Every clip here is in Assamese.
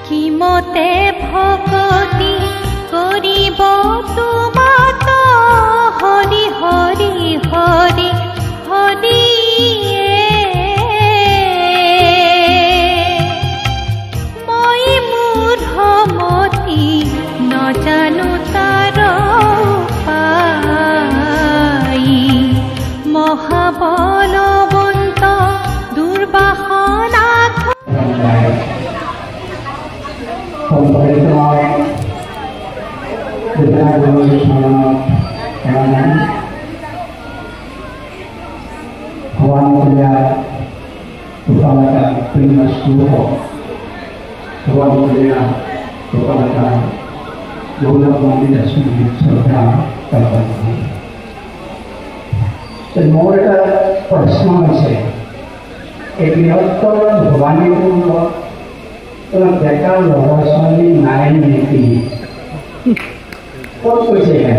কিমতে ভকতি কৰিব তোমাত হৰি হৰি হৰি হৰি মই মূঢ়মতি নজানো তাৰ পাই মহাবলবন্ত দুৰ্বাসনা Kawan saya kepala Primas Guru, kawan saya kepala Yoga Mandira Suri Serta kawan. Semua personal saya, ekor Bani Guru, kalau mereka lolos lagi naik nanti, kok saya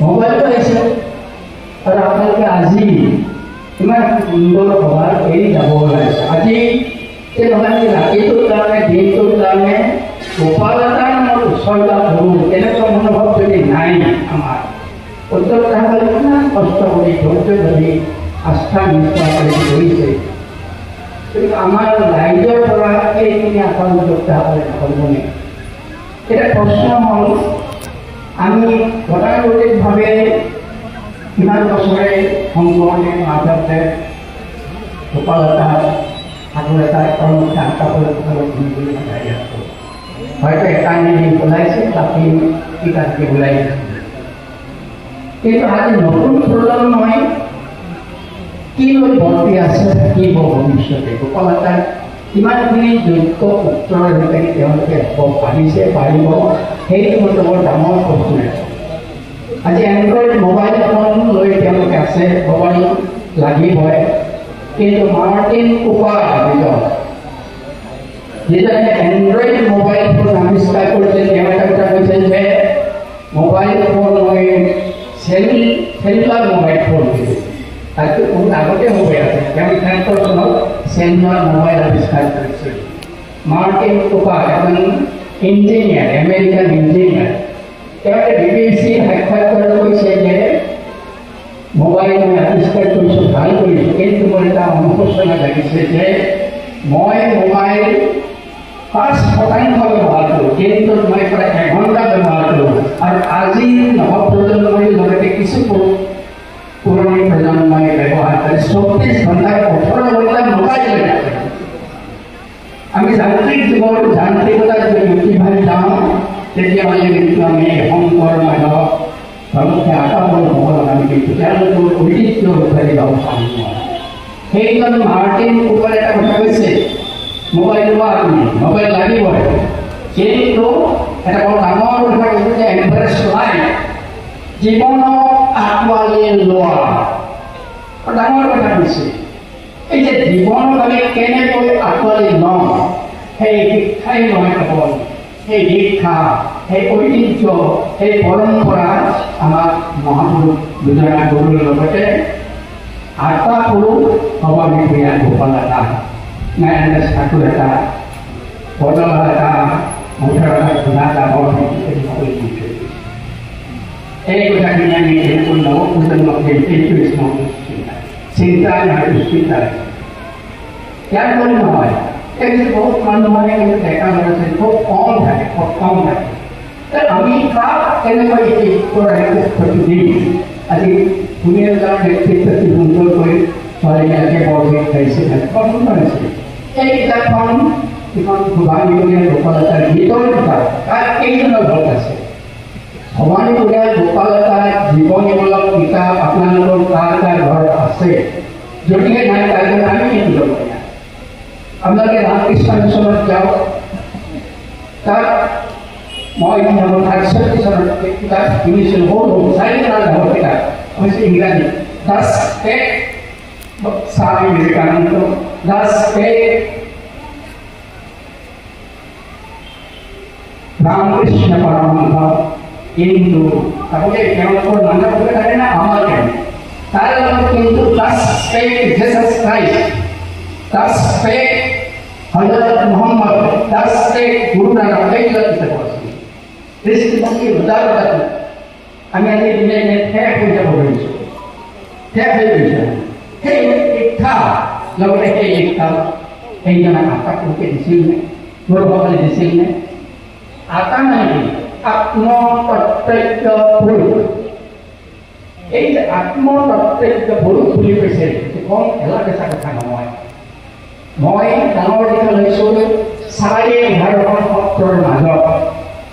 mobile पैसे और आपके आजी मैं इंदौर भगवान यही डबल है आजी ये भगवान की राखी तो ताने दिन तो ताने गोपालदान और उत्सवदा धरू तेरे तो मनोभाव चली नहीं हमार उत्तर ताने ना कष्ट होगी धोते धरी आस्था निष्ठा करें कोई से तो हमारे लाइजर पड़ा के इतनी आसान जोड़ता है अपन ने तेरे प्रश्न हम আমি গতানুগতিকভাৱে কিমান বছৰে সংগঠনে মাজতে গোপালতা ঠাকুৰতা কৰ্মচাৰী আটাবলৈ ঘূৰি নাযায় আছোঁ হয়তো এটা দিন ওলাইছে বাকী কিতাপকে ওলাই কিন্তু আজি নতুন প্ৰজন্মই কি লৈ বৰ্তি আছে কি ভৱিষ্যতে গোপালতাৰ কিমানখিনি যোগ্য উত্তৰ ৰূপে তেওঁলোকে পাৰিছে পাৰিব সেইটো মতে বৰ ডাঙৰ প্ৰশ্ন আজি এণ্ড্ৰইড মোবাইল ফোন লৈ তেওঁলোকে আছে মোবাইল লাগিবই কিন্তু মাৰ্টিন কুপাৰ যিজনে এণ্ড্ৰইড মোবাইল ফোন আৱিষ্কাৰ কৰিছে তেওঁ এটা কথা কৈছে যে মোবাইল ফোন লৈ চেলুলাৰ মোবাইল ফোন তাকে বহুত আগতে হৈ আছে তেওঁ 10 চনত চেলুলাৰ মোবাইল আৱিষ্কাৰ কৰিছিল মাৰ্টিন কুপাৰ এজন ইঞ্জিনিয়াৰ আমেৰিকান ইঞ্জিনিয়াৰ তেওঁ বিবিসি সাক্ষাৎকাৰ কৰিছে যে মোবাইল মই আৱিষ্কাৰ কৰিছোঁ ভাল কৰিছোঁ কিন্তু মোৰ এটা অনুশোচনা লাগিছে যে মই মোবাইল 5% ব্যৱহাৰ কৰোঁ কিন্তু মই প্ৰায় 1 ঘণ্টা ব্যৱহাৰ কৰোঁ আৰু আজি নৱপ্ৰজন্মৰ লগতে কিছু পুৰণি প্ৰজন্মই ব্যৱহাৰ কৰে 24 ঘণ্টা 18 ঘণ্টা মোবাইল লৈ থাকে আমি যান্ত্ৰিক যুগৰ যান্ত্ৰিকতাৰ যদি ভাই যাওঁ তেতিয়াহ'লে কিন্তু আমি শংকৰ মাধৱ ভাৰতীয় আটাবোৰ মহল আমি কিন্তু তেওঁলোকৰ ঐতিহ্য উঠাই যাব পাৰোঁ সেইজন মাৰ্টিন কুপাৰে এটা কথা কৈছে মোবাইল লোৱা আপুনি মোবাইল লাগিবই কিন্তু এটা বৰ ডাঙৰ কথা কৈছে যে এম্ব্ৰেছ লাইফ জীৱনক আঁকোৱালি লোৱা ডাঙৰ কথা কৈছে এই যে জীৱনক আমি কেনেকৈ আঁকোৱালি লওঁ সেই শিক্ষাই নহয় কেৱল সেই শিক্ষা সেই ঐতিহ্য সেই পৰম্পৰা আমাক মহাপুৰুষ দুজনা গুৰুৰ লগতে আটা পুৰুষ সভাবিষয়া গোপালতা নাৰায়ণ ঠাকুৰ এটা পদলা এটা মুঠৰ এটা ধুনা এটা বৰ এই কথাখিনি আমি এনেকৈ নৱপ্ৰজন্মক এইটো চিন্তা নহয় চিন্তা ইয়াৰ ফলত নহয় বহুত মানুহে কিন্তু ডেকা ল'ৰা ছোৱালী খুব কম থাকে আমি তাক কেনেকৈ ক্ষতি দিম আজি ধুনীয়া গাঁৱৰ নেতৃত্ব অতি সুন্দৰকৈ ছোৱালীবিলাকে বৰগীত গাইছে বৰ সুন্দৰ হৈছে এই কিতাপখন যিখন ভৱানীবৰীয়া গোপালতাৰ গীতৰ কিতাপ তাত কেইজনৰ ঘৰত আছে ভৱানীবৰীয়া গোপালতাৰ জীৱনীমূলক কিতাপ আপোনালোকৰ কাৰ কাৰ ঘৰত আছে যদিহে নাই তাৰলৈ আমি কিন্তু ল'ব লাগে আপোনালোকে ৰামকৃষ্ণ মিছনত যাওক তাত মই 1968 চনত কিতাপ কিনিছিলোঁ সৰু 4 ডাঙৰ কিতাপ হৈছে ইংৰাজী দাস টেক স্বামী বিবেকানন্দ দাস টেক ৰামকৃষ্ণ পৰমহংস কিন্তু তাহলে তেওঁলোকৰ নামটো থাকে না আমাৰ তাৰ লগত কিন্তু দাস টেক জিসাস ক্ৰাইষ্ট দাস টেক হযৰত মুহাম্মদ এইবিলাক কিতাপ আছে দৃষ্টিভংগী উদাৰ কথাটো আমি আজি দিনে দিনে ঠেক হৈ যাব ধৰিছোঁ ঠেক হৈ গৈছে সেই শিক্ষা লগতে সেই শিক্ষা সেইজনে আটাক লোকে দিছিল নে গুৰুসকলে দিছিল নে আটা মানে কি আত্মপ্ৰত্যক্ষ পুৰুষ এই যে আত্মপ্ৰত্যক্ষ পুৰুষ বুলি কৈছে কম খেলা বেচা কথা নহয় মই ডাঙৰ দীঘল হৈছোঁ 11.5খন সত্ৰৰ মাজত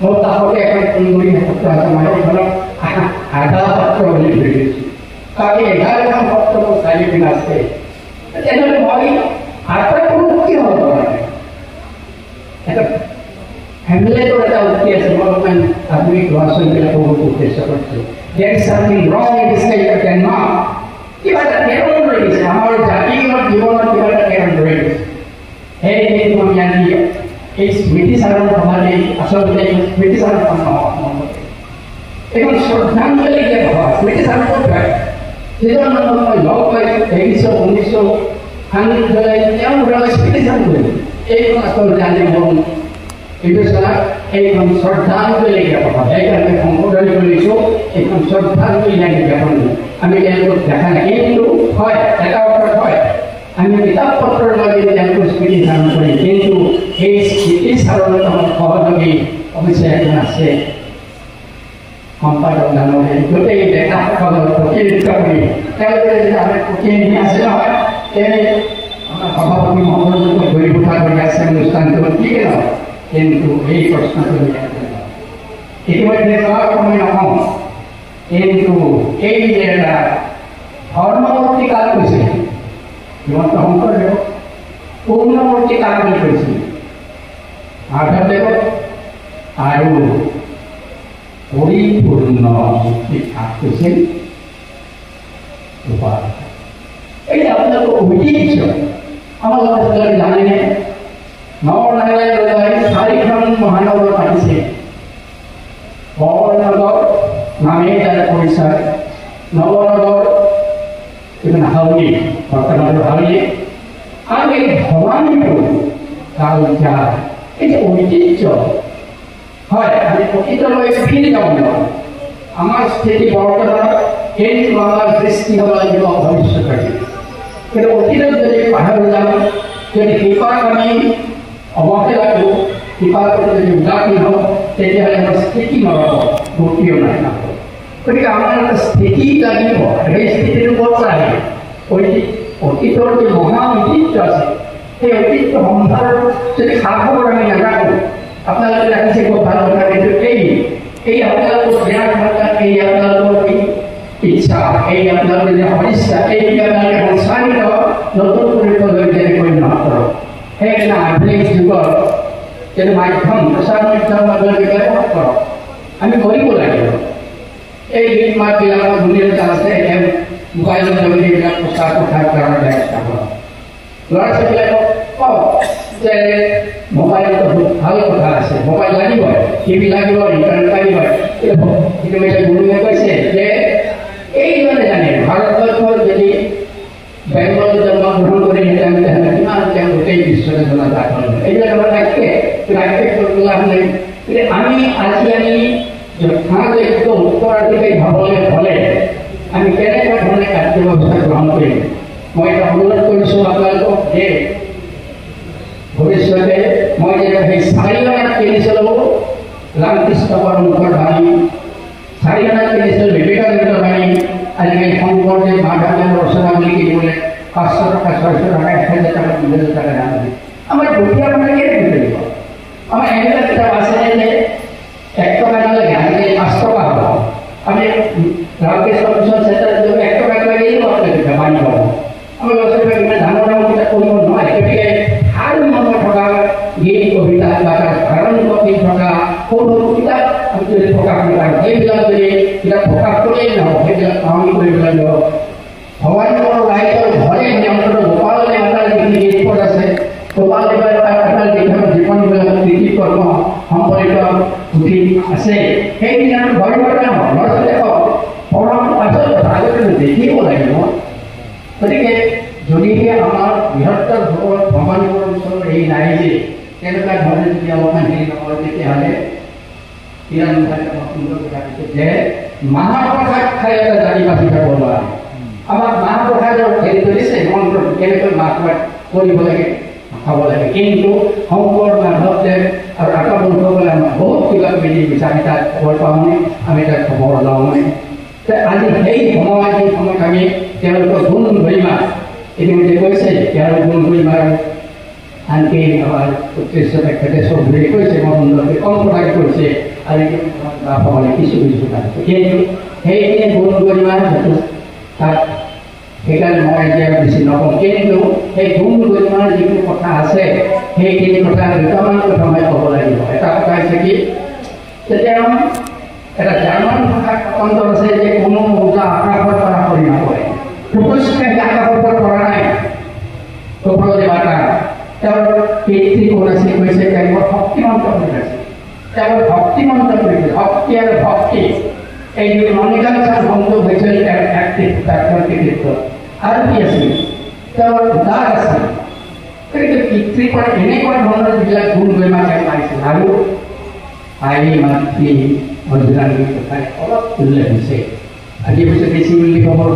মোৰ তাহতে এখন সুন্দৰী সত্ৰ আছে মই সেইখনক আধা সত্ৰ বুলি ধৰি দিছোঁ বাকী 11খন সত্ৰ মোৰ 4 আছে তেনেহ'লে মই আটা পুৰুষ কি হ'ব পাৰে এটা হেমলেটৰ এটা উক্তি আছে মই অকণমান আধুনিক ল'ৰা ছোৱালীবিলাক বহুত উদ্দেশ্য কৰিছোঁ there is something wrong in this life but then not কিবা এটা কেৰণ ৰৈ গৈছে আমাৰ জাতিগত জীৱনত কিবা এটা কেৰণ ৰৈ গৈছে সেই দিনটো আমি আজি এই স্মৃতিচাৰণ সমাজে আচলতে স্মৃতিচাৰণ এখন শ্ৰদ্ধাঞ্জলি দিয়া সভা স্মৃতিচাৰণ ক'ত হয় যিজন মানুহক মই লগ পাইছোঁ 1900 সান্নিধ্যলৈ তেওঁৰ স্মৃতিচাৰণ কৰিলোঁ এইখন আচলতে আজি মোৰ বিবেচনা এইখন শ্ৰদ্ধাঞ্জলি জ্ঞাপন সেইকাৰণে সম্বোধন কৰিছোঁ এইখন শ্ৰদ্ধাঞ্জলি জ্ঞাপন আমি তেওঁলোকক দেখা নাই কিন্তু হয় এটা অৰ্থত হয় আমি কিতাপ পত্ৰৰ মাজেদি তেওঁলোকৰ স্মৃতিচাৰণ কৰিম কিন্তু এই স্মৃতিচাৰণত আমাৰ সহযোগী অৱশ্যে এজন আছে সম্পাদক ডাঙৰে গোটেই ডেকাসকলৰ প্ৰতিনিধিত্ব কৰি তেওঁলোকে যদি আমাৰ প্ৰতিনিধি আছে নহয় এই আমাৰ সভাপতি মহোদয়ক গঢ়ি উঠা কৰি আছে অনুষ্ঠানটো ঠিক নহয় কিন্তু এই প্ৰশ্নটো ইতিমধ্যে সময় নহওঁ কিন্তু এই যে এটা ধৰ্মৱৰ্তী কাল কৈছিল শ্ৰীমন্ত শংকৰদেৱ পূৰ্ণৱৰ্তী কাল বুলি কৈছিল মাধৱদেৱক আৰু পৰিপূৰ্ণ কাল কৈছিল এই আপোনালোকৰ ঐতিহ্য আমাৰ লগত জানেনে নৰনাৰায়ণ 4খন মহানগৰ পাতিছে বৰনগৰ নামেই তাৰ পৰিচয় নৱনগৰ এখন হাউলি বৰ্তমানৰ হাউলি আৰু এই ভৱানীপুৰ কালজা এই যে ঐতিহ্য হয় আমি অতীতলৈ ফিৰি যাব নোৱাৰোঁ আমাৰ স্থিতি বৰ্তমানত কিন্তু আমাৰ দৃষ্টি হ'ব লাগিব ভৱিষ্যতৰ কিন্তু অতীতত যদি পাহৰি যাওঁ যদি কৃপাক আমি অৱহেলা কৰোঁ কৃপাৰ প্ৰতি যদি উদাসীন হওঁ তেতিয়াহ'লে আমাৰ স্থিতি নৰব গতিও নাই গতিকে আমাৰ এটা স্থিতি লাগিব সেই স্থিতিটো ক'ৰ পৰা আহিব অতীতৰ যে মহা ঐতিহ্য আছে সেই ঐতিহ্য সম্ভাৰৰ যদি খা খবৰ আমি নাৰাখোঁ আপোনালোকে ৰাখিছে খুব ভাল কথা কিন্তু এই আপোনালোকৰ জ্ঞান কথা এই আপোনালোকৰ ইচ্ছা এই আপোনালোকৰ যে সমস্যা এই আপোনালোকে সংসাৰিত নতুন পৰিৱেশলৈ যেনেকৈ নকৰক সেইকাৰণে আধুনিক যুগৰ যেনে মাধ্যম প্ৰচাৰ মাধ্যমৰ মাজলৈ ব্যৱহাৰ কৰক আমি কৰিব লাগিব এই গীত মাতবিলাকৰ ধুনীয়া আছে মোবাইলৰ যোগেদি এইবিলাক প্ৰচাৰ প্ৰসাৰ কৰাৰ ব্যৱস্থা কৰক ল'ৰা ছোৱালীবিলাকক কওক যে মোবাইলটো বহুত ভাল কথা আছে মোবাইল লাগিবই টিভি লাগিব ইণ্টাৰনেট লাগিবই ইতিমধ্যে গুৰুৱে কৈছে যে এইজনে জানে ভাৰতবৰ্ষৰ যদি বেংগলত জন্মগ্ৰহণ কৰি তেতিয়াহ'লে কিমান তেওঁ গোটেই বিশ্বতে জনাজাত হ'ল এইবিলাক আমাৰ ৰাজ্যে কৰিবলৈ হ'লে আমি আজি যথাযোগ্য উত্তৰাধিকাৰী হ'বলৈ হ'লে আমি কেনেকুৱা ধৰণে কাৰ্য ব্যৱস্থা গ্ৰহণ কৰিম মই এটা অনুৰোধ কৰিছোঁ আপোনালোকক যে ভৱিষ্যতে মই যেতিয়া সেই 4 কিনিছিলোঁ ৰামকৃষ্ণ পৰমহংসৰ বাণী 4 কিনিছিলোঁ বিবেকানন্দৰ বাণী আজিকালি শংকৰদেৱ মাধৱদেৱৰ ৰচনা বুলি কিনিবলৈ 500 টকা 600 টকা 1000 টকা 2000 টকা দাম দিয়ে আমাৰ দুখীয়া মানুহে কেনেকৈ কৰিব আমাৰ এনেকুৱা কিতাপ আছে যে 1 টকা নালাগে আজিকালি 5 টকা হ'ব আমি ৰামকৃষ্ণ মিছন চেণ্টাৰত যদি 1 টকা লাগেই আপোনালোকে বাণী পাব আমাৰ ল'ৰা ছোৱালীবিলাক ইমান ডাঙৰ ডাঙৰ কিতাপ পঢ়িব নোৱাৰে গতিকে ভাল মনত থকা গীত কবিতা বা তাৰ ধাৰণ কৰি থকা সৰু সৰু কিতাপ আমি যদি প্ৰকাশ নকৰোঁ সেইবিলাক যদি কিতাপ প্ৰকাশ কৰিয়েই নহওক সেইবিলাক সামৰি কৰিব লাগিব ভগৱানৰ ৰাইজৰ ঘৰে অন্তত গোপালনে এটা যিখিনি গীতপদ আছে গোপালদেৱৰ এটা যিখন জীৱনবিলাক কৃষি কৰ্ম সম্পৰ্কিত পুথি আছে সেইখিনি আমি ঘৰে ঘৰে নহওক ল'ৰা ছোৱালীয়ে হওক পঢ়াটো পাছত আগতে দেখিব লাগিব গতিকে যদিহে আমাৰ বৃহত্তৰ ভগৱানৰ অঞ্চলৰ এই নাই যে তেনেকুৱা কাৰণে যদি অলপমান হেৰি নকৰে তেতিয়াহ'লে ইৰাণ ভাষাত সুন্দৰ কথা কৈছে যে মহাপ্ৰসাদ খাই এটা জাতি বাচি যাব নোৱাৰে। আমাক মহাপ্ৰসাদৰ হেৰি কৰিছে মন্ত্ৰ কেনেকৈ মহাপ্ৰসাদ কৰিব লাগে খাব লাগে, কিন্তু শংকৰ মাধৱদেৱ আৰু আকাশবংশসকলে আমাক বহুত কিবা কিবি বিচাৰি তাত খবৰ পাওঁনে আমি তাত খবৰ লওঁ মানে। আজি সেই সময়ত আমি তেওঁলোকৰ গুণ গৰিমা ইতিমধ্যে কৈছে, তেওঁলোকৰ গুণ গৰিমাৰ আনকি আমাৰ উৎকৃষ্ট তেখেতে চব বুলি কৈছে, মই সুন্দৰকৈ কম প্ৰকাশ কৰিছে আৰু সকলে কিছু কিছু আছে, কিন্তু সেইখিনি গুণ গৰিমাৰ তাত সেইকাৰণে মই এতিয়া বেছি নকওঁ, কিন্তু সেই গুণ গৰিমাৰ যিখিনি কথা আছে সেইখিনি কথা দুটামান কথা মই ক'ব লাগিব। এটা কথা হৈছে কি, তেতিয়া এটা জাৰ্মান ভাষাত অন্তৰ আছে যে কোনো মুদ্ৰা আকাশৰ পৰা কৰি নপৰে, পুৰুষে আকাশৰ পৰা কৰা নাই কপল দেৱতা তেওঁৰ পিতৃ কোন আছিল কৈছে তেওঁ শক্তিমন্ত কৰি আছে, তেওঁ ভক্তিমন্ত কৰিছে, ভক্তি আৰু ভক্তি এই দুই মনিকাঞ্চন সংযোগ হৈছিল তেওঁৰ কৃতিত্ব। আৰু কি আছিল তেওঁৰ উদাৰ আছিল, কিন্তু পিতৃৰ পৰা এনেকুৱা ধৰণৰ যিবিলাক গুণ গৰিমা তেওঁ পাইছিল। আৰু আই মাতৃ বজ্ৰাংগীৰ কথাই অলপ উল্লেখ হৈছে, আজি পিছত বেছি বুলি ক'বৰ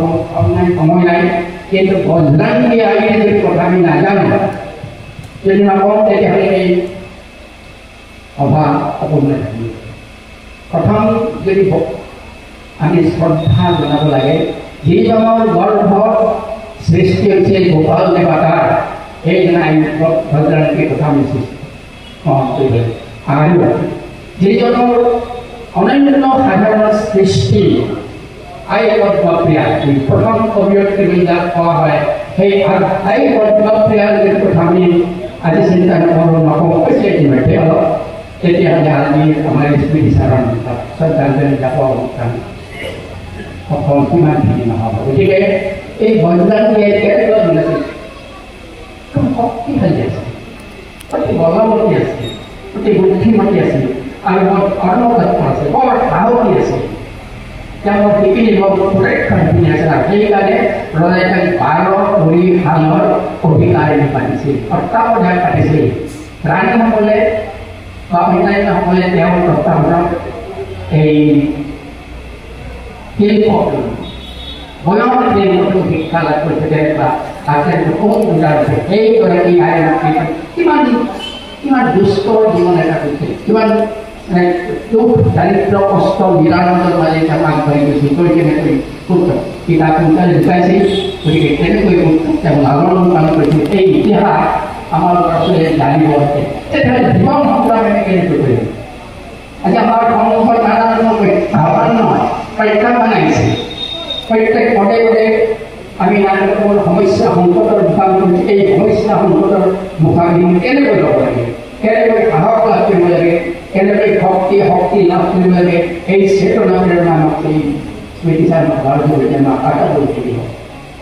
সময় নাই, কিন্তু বজ্ৰাংগী আইৰ যদি কথা আমি নাজানো যদি নকওঁ তেতিয়াহ'লে এই সভা অপূৰ্ণ থাকিব। প্ৰথম যদি আমি শ্ৰদ্ধা জনাব লাগে যিজনৰ গৰ্ভত সৃষ্টি হৈছিল গোপাল দেৱতাৰ, সেইজনা বজ্ৰাংগীৰ কথা আমি কৰিব লাগে। আৰু যিজনৰ অনন্য সাধাৰণ সৃষ্টি আই পদ্মপ্ৰিয়া প্ৰথম অভিব্যক্তি যাক কোৱা হয়, সেই আই পদ্মপ্ৰিয়াৰ যদি কথা আমি আজি চিন্তা নকৰোঁ নকওঁ কৈছে ইতিমধ্যে অলপ, তেতিয়াহ'লে আজি আমাৰ স্মৃতিচাৰণ শ্ৰদ্ধাঞ্জলি জাপৰ অনুষ্ঠান অসম কিমানখিনি নহ'ব। গতিকে এই বজ্ৰাংগীয়ে কেনেকৈ মিলাইছিল, খুব শক্তিশালী আছিল, অতি বলৱতী আছিল, অতি বুদ্ধিমতী আছিল আৰু বৰ কৰ্মদক্ষ আছে, বৰ সাহসী আছে, তেওঁ শিপিনী সুৰক্ষা শিপিনী আছিল। আৰু সেইকাৰণে ৰজাই তাক 12 কৰি শালৰ অধিকাৰী পাতিছিল, তত্ত্বাৱধান পাতিছিল। ৰাণীসকলে বা অন্যান্যসকলে তেওঁৰ তত্ত্বাৱধানত এই শিল্পটো বয়ন শিল্পটো শিক্ষা লাভ কৰিছে বা আচলতে বহুত উদাৰ হৈছে। সেইগৰাকী আই মাতৃ কিমান দুষ্ট জীৱন এটা কৰিছিল, কিমান দুখ দাৰিদ্ৰ কষ্ট নিৰানন্দৰ মাজে তেওঁ আগবাঢ়ি গৈছিল, কৈ কেনেকৈ কিতাপ সোনকালে লুকাইছিল, গতিকে কেনেকৈ তেওঁ লালন পালন কৰিছিল এই ইতিহাস আমাৰ ল'ৰা ছোৱালীয়ে জানিব আছে। তেতিয়াহ'লে জীৱন সংগ্ৰাম আমি কেনেকৈ কৰিম? আজি আমাৰ সন্মুখত নানা ধৰণৰ আহ্বান নহয়, প্ৰত্যাহ্বান আহিছে, প্ৰত্যেক পদে পদে আমি নানা ৰকমৰ সমস্যা সংকটৰ মুখামুখি কৰিছোঁ। এই সমস্যা সংকটৰ মুখামুখি কেনেকৈ ল'ব লাগে, কেনেকৈ সাহস লাভ কৰিব লাগে, কেনেকৈ শক্তি লাভ কৰিব লাগে, এই চেতনা প্ৰেৰণা আমাক এই স্মৃতিচাৰণ সভাৰ জৰিয়তে আমাক আশা কৰি থাকিব।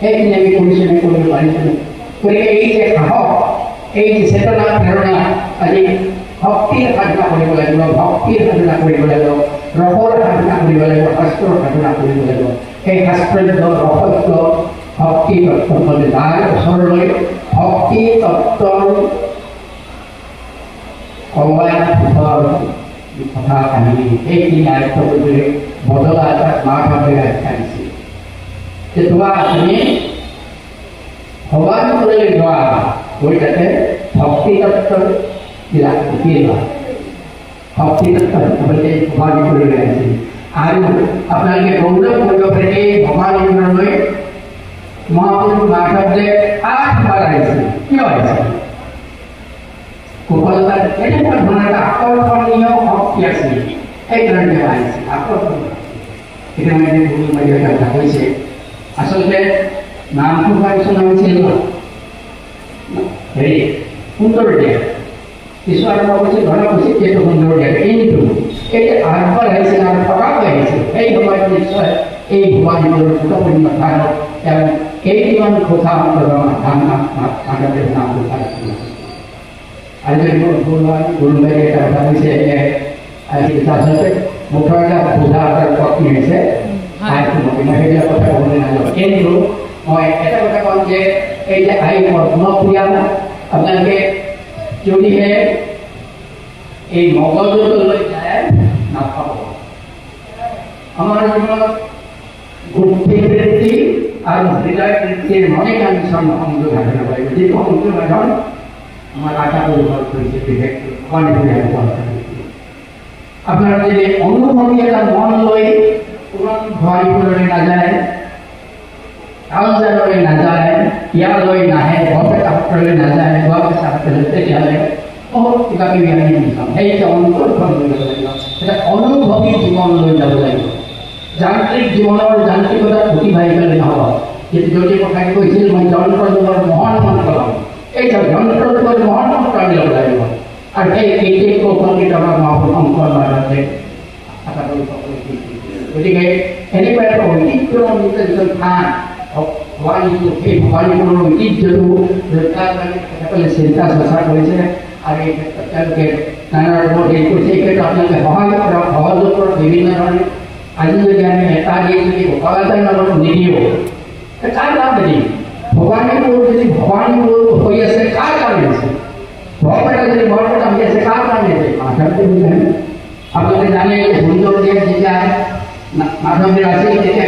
সেইখিনি আমি কৰিছোনে, কৰিব পাৰিছোনে? গতিকে এই যে সাহস, এই যে চেতনা প্ৰেৰণা, আজি ভক্তিৰ সাধনা কৰিব লাগিব, ভক্তিৰ সাধনা কৰিব লাগিব, ৰসৰ সাধনা কৰিব লাগিব, শাস্ত্ৰৰ সাধনা কৰিব লাগিব। সেই শাস্ত্ৰৰ ৰহস্য ভক্তি তত্ত্বৰ যাৰ ওচৰলৈ ভক্তি তত্ত্বৰ কথা কাহিনী সেইখিনি আয়ত্ত কৰিবলৈ বদলা এটা মাধৱে আখ্যা দিছিল যে তোমাৰ তুমি ভগৱানলৈ যোৱা গৈ তাতে ভক্তি তত্ত্বৰ বিলাক শিকি লোৱা, ভক্তি তত্ত্বৰ ভগৱানলৈ আহিছিল। আৰু আপোনালোকে গৌৰৱ কৰিব পাৰে এই ভগৱানলৈ মহাপুৰুষ মাধৱদেৱ 8 বাৰ আহিছিল। কিয় আহিছিল? গোপালতাৰ এনেকুৱা ধৰণৰ এটা আকৰ্ষণীয় শক্তি আছিল, সেইকাৰণে আহিছিল আকৰ্ষণীয়। এতিয়া মানে গুৰু মাৰিয়ে কথা কৈছে, আচলতে নামটো ভাবিছোঁ নাম আছিল হেৰি সুন্দৰ দিয়া, কিছু আৰম্ভ কৰিছে ঘৰত কৈছে সেইটো সুন্দৰ দিয়া, কিন্তু এই যে 8 বাৰ আহিছিল আৰু থকাকৈ আহিছিল, সেই সময়ত নিশ্চয় এই ভগৱানৰ গুৰুত্বপূৰ্ণ স্থানত তেওঁ কেইটিমান কথা মাধৱদেৱ নামটো পাইছিল। আজি গুৰুবাৰী এটা কথা কৈছে যে আজি আচলতে মুঠৰ এটা পূজা এটাৰ পত্নী হৈছে, মই সেইবিলাক কথা ক'বলৈ নাজানো, কিন্তু মই এটা কথা কওঁ যে এই যে আই পদ্মপ্ৰিয়া আপোনালোকে যদিহে এই মগজলৈ যায় নাপাব। আমাৰ জীৱনত বুদ্ধিবৃত্তি আৰু হৃদয় বৃত্তিৰ অনেকাংশ সংযোগ সাধন কৰিব। যিটো সংযোগ সাধন আমাৰ আটাকৈ ভাল কৰিছে বিশেষকৈ আপোনাৰ যদি অনুভৱী এটা মন লৈ পুৰণ ভৱানীপুৰলৈ নাযায়, কাউজাৰলৈ নাযায়, ইয়ালৈ নাহে, বৰপেটা সত্ৰলৈ নাযায়, গুৱাহাটী সত্ৰলৈ, তেতিয়াহ'লে বহুত কিবা কিবি আমি বিচাম। সেইটো অন্তৰখন লৈ যাব লাগিব, এটা অনুভৱী জীৱন লৈ যাব লাগিব। যান্ত্ৰিক জীৱনৰ যান্ত্ৰিকতাত প্ৰতিভাই গ'লে নহ'ব। কিন্তু যদি কথাই কৈছিল মই যন্ত্ৰযুগৰ মহান মন্ত্ৰ ল'ম, এই যন্ত্ৰযুগৰ মহান মন্ত্ৰ আমি ল'ব লাগিব। আৰু সেই কেইটিক সংগীত আমাৰ মহাপুৰুষৰ মাজতে গতিকে এনেকুৱা এটা ঐতিহ্যমণ্ডিত যিটো স্থান ভৱানীপুৰ, সেই ভৱানীপুৰৰ ঐতিহ্যটো ৰক্ষাৰ কাৰণে তেখেতসকলে চিন্তা চৰ্চা কৰিছে। আৰু এই ক্ষেত্ৰত তেওঁলোকে নানা ৰূপত হেৰি কৰিছে। এই ক্ষেত্ৰত আপোনালোকে সহায় কৰক, সহযোগ কৰক বিভিন্ন ধৰণে। আজি যদি আমি এটা দি যদি ভোপালাতাৰ নামত নিদিওঁ, কাৰ কাৰণে দিম? ভৱানীপুৰ যদি ভৱানীপুৰ হৈ আছে, কাৰ কাৰণে আছে? বৰপেটা যদি বৰপেটা হৈ আছে, কাৰ কাৰণে আছে? আপোনালোকে জানে সুন্দৰ যেতিয়া মাধৱদেৱ আছিল তেতিয়া